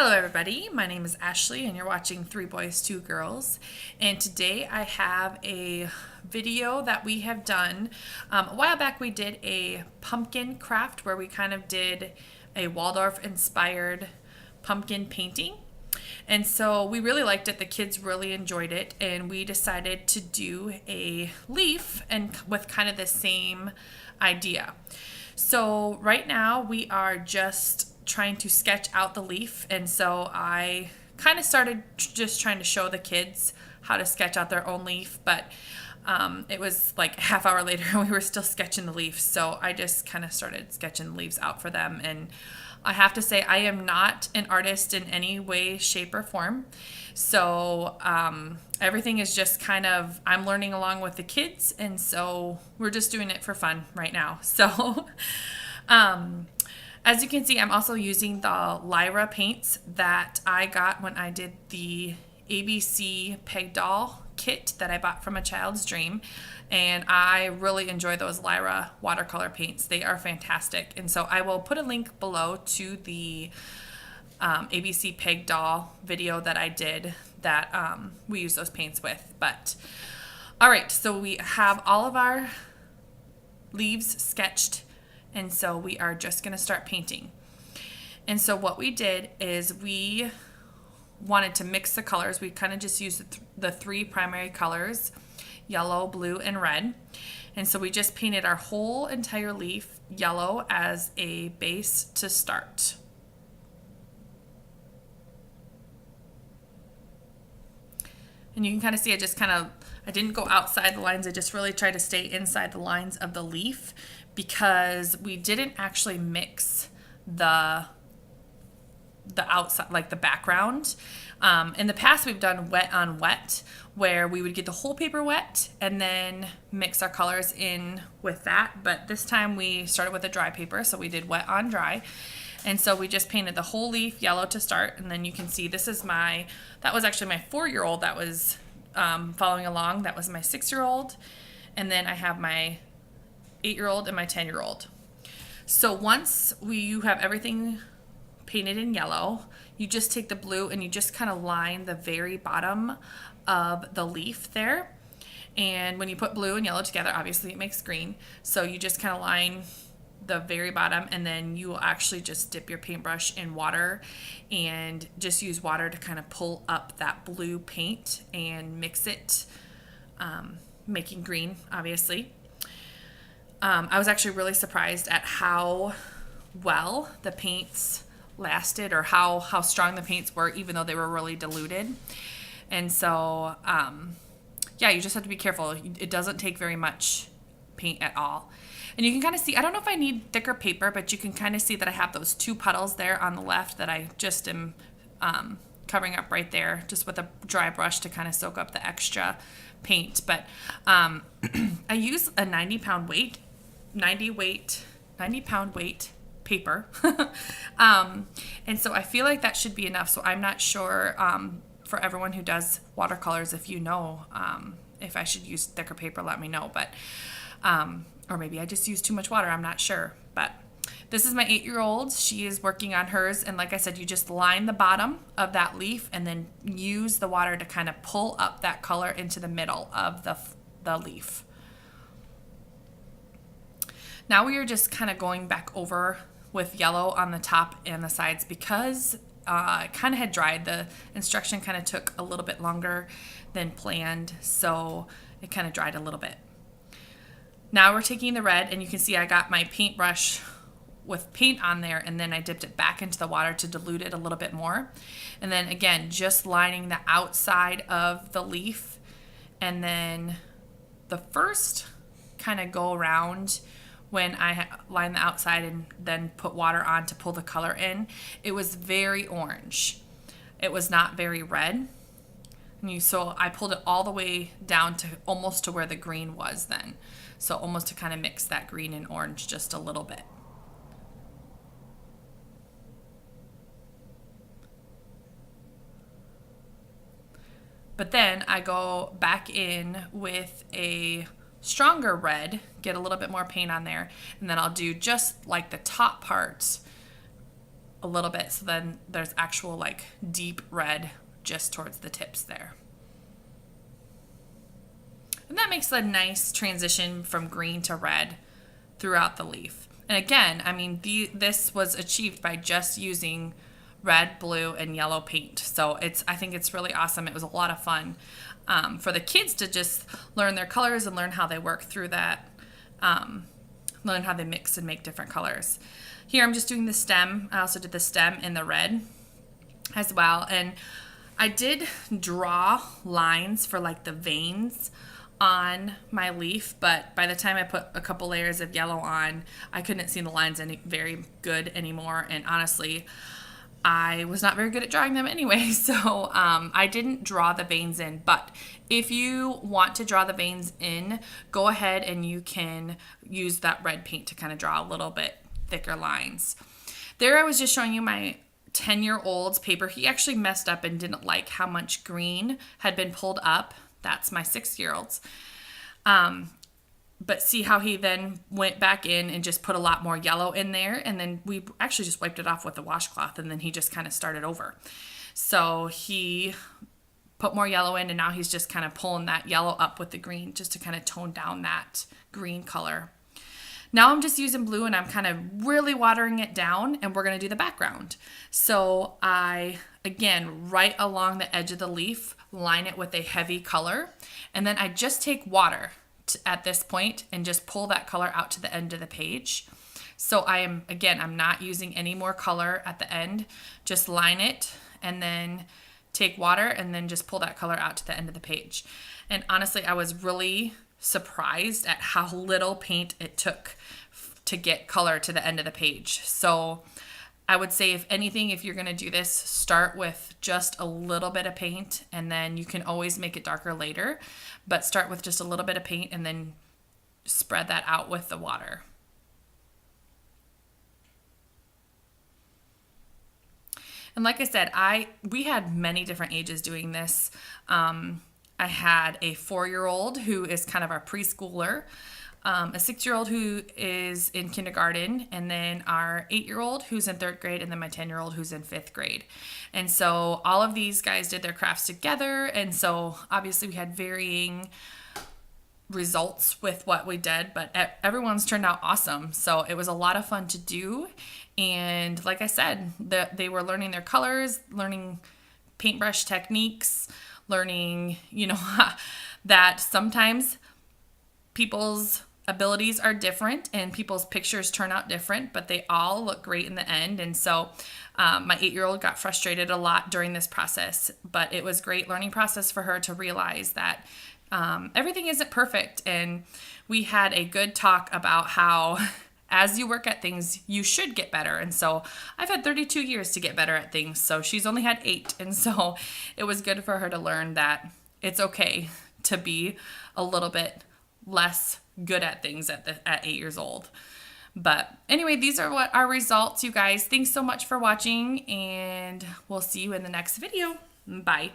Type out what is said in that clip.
Hello everybody, my name is Ashley and you're watching Three Boys, Two Girls. And today I have a video that we have done. A while back we did a pumpkin craft where we kind of did a Waldorf inspired pumpkin painting. And so we really liked it, the kids really enjoyed it, and we decided to do a leaf and with kind of the same idea. So right now we are just trying to sketch out the leaf, and so I kind of started just trying to show the kids how to sketch out their own leaf, but it was like a half hour later and we were still sketching the leaf, so I just kind of started sketching the leaves out for them. And I have to say I am not an artist in any way, shape, or form, so everything is just kind of, I'm learning along with the kids, and so we're just doing it for fun right now. So as you can see, I'm also using the Lyra paints that I got when I did the ABC Peg Doll kit that I bought from A Child's Dream. And I really enjoy those Lyra watercolor paints. They are fantastic. And so I will put a link below to the ABC Peg Doll video that I did that we use those paints with. But all right, so we have all of our leaves sketched, and so we are just going to start painting. And so what we did is we wanted to mix the colors. We kind of just used the three primary colors, yellow, blue, and red. And so we just painted our whole entire leaf yellow as a base to start. And you can kind of see I didn't go outside the lines. I just really tried to stay inside the lines of the leaf, because we didn't actually mix the outside, like the background. In the past, we've done wet on wet, where we would get the whole paper wet and then mix our colors in with that. But this time we started with a dry paper, so we did wet on dry. And so we just painted the whole leaf yellow to start. And then you can see that was actually my 4-year-old that was following along. That was my 6-year-old. And then I have my 8-year-old and my 10-year-old. So once you have everything painted in yellow, you just take the blue and you just kind of line the very bottom of the leaf there. And when you put blue and yellow together, obviously it makes green. So you just kind of line the very bottom, and then you will actually just dip your paintbrush in water and just use water to kind of pull up that blue paint and mix it, making green, obviously. I was actually really surprised at how well the paints lasted, or how strong the paints were, even though they were really diluted. And so, yeah, you just have to be careful. It doesn't take very much paint at all. And you can kind of see, I don't know if I need thicker paper, but you can kind of see that I have those 2 puddles there on the left that I just am covering up right there, just with a dry brush to kind of soak up the extra paint. But I use a 90 pound weight paper. And so I feel like that should be enough. So I'm not sure for everyone who does watercolors, if you know if I should use thicker paper, let me know. But or maybe I just use too much water, I'm not sure. But this is my 8-year-old. She is working on hers, and like I said, you just line the bottom of that leaf and then use the water to kind of pull up that color into the middle of the leaf. Now we are just kind of going back over with yellow on the top and the sides, because it kind of had dried. The instruction kind of took a little bit longer than planned, so it kind of dried a little bit. Now we're taking the red, and you can see I got my paintbrush with paint on there, and then I dipped it back into the water to dilute it a little bit more. And then again, just lining the outside of the leaf, and then the first kind of go around when I line the outside and then put water on to pull the color in, it was very orange. It was not very red. So I pulled it all the way down to almost to where the green was then. So almost to kind of mix that green and orange just a little bit. But then I go back in with a stronger red, get a little bit more paint on there, and then I'll do just like the top parts a little bit, so then there's actual like deep red just towards the tips there. And that makes a nice transition from green to red throughout the leaf. And again, I mean, this was achieved by just using red, blue, and yellow paint. So I think it's really awesome. It was a lot of fun for the kids to just learn their colors and learn how they work through that, learn how they mix and make different colors. Here I'm just doing the stem. I also did the stem in the red as well. And I did draw lines for like the veins on my leaf, but by the time I put a couple layers of yellow on, I couldn't see the lines very good anymore. And honestly, I was not very good at drawing them anyway, so I didn't draw the veins in. But if you want to draw the veins in, go ahead and you can use that red paint to kind of draw a little bit thicker lines. There I was just showing you my 10-year-old's paper. He actually messed up and didn't like how much green had been pulled up. That's my 6-year-old's. But see how he then went back in and just put a lot more yellow in there. And then we actually just wiped it off with a washcloth, and then he just kind of started over. So he put more yellow in, and now he's just kind of pulling that yellow up with the green just to kind of tone down that green color. Now I'm just using blue, and I'm kind of really watering it down, and we're going to do the background. So I, again, right along the edge of the leaf, line it with a heavy color, and then I just take water at this point and just pull that color out to the end of the page. So I'm not using any more color at the end. Just line it and then take water and then just pull that color out to the end of the page. And honestly, I was really surprised at how little paint it took to get color to the end of the page. So I would say, if anything, if you're going to do this, start with just a little bit of paint, and then you can always make it darker later, but start with just a little bit of paint and then spread that out with the water. And like I said, we had many different ages doing this. I had a 4-year-old who is kind of our preschooler, a 6-year-old who is in kindergarten, and then our 8-year-old who's in 3rd grade, and then my 10-year-old who's in 5th grade. And so all of these guys did their crafts together, and so obviously we had varying results with what we did, but everyone's turned out awesome. So it was a lot of fun to do, and like I said, they were learning their colors, learning paintbrush techniques, learning, that sometimes people's abilities are different and people's pictures turn out different, but they all look great in the end. And so my 8-year-old got frustrated a lot during this process, but it was a great learning process for her to realize that everything isn't perfect. And we had a good talk about how as you work at things, you should get better. And so I've had 32 years to get better at things. So she's only had 8. And so it was good for her to learn that it's okay to be a little bit less good at things at 8 years old. But anyway, these are what our results, you guys. Thanks so much for watching, and we'll see you in the next video. Bye.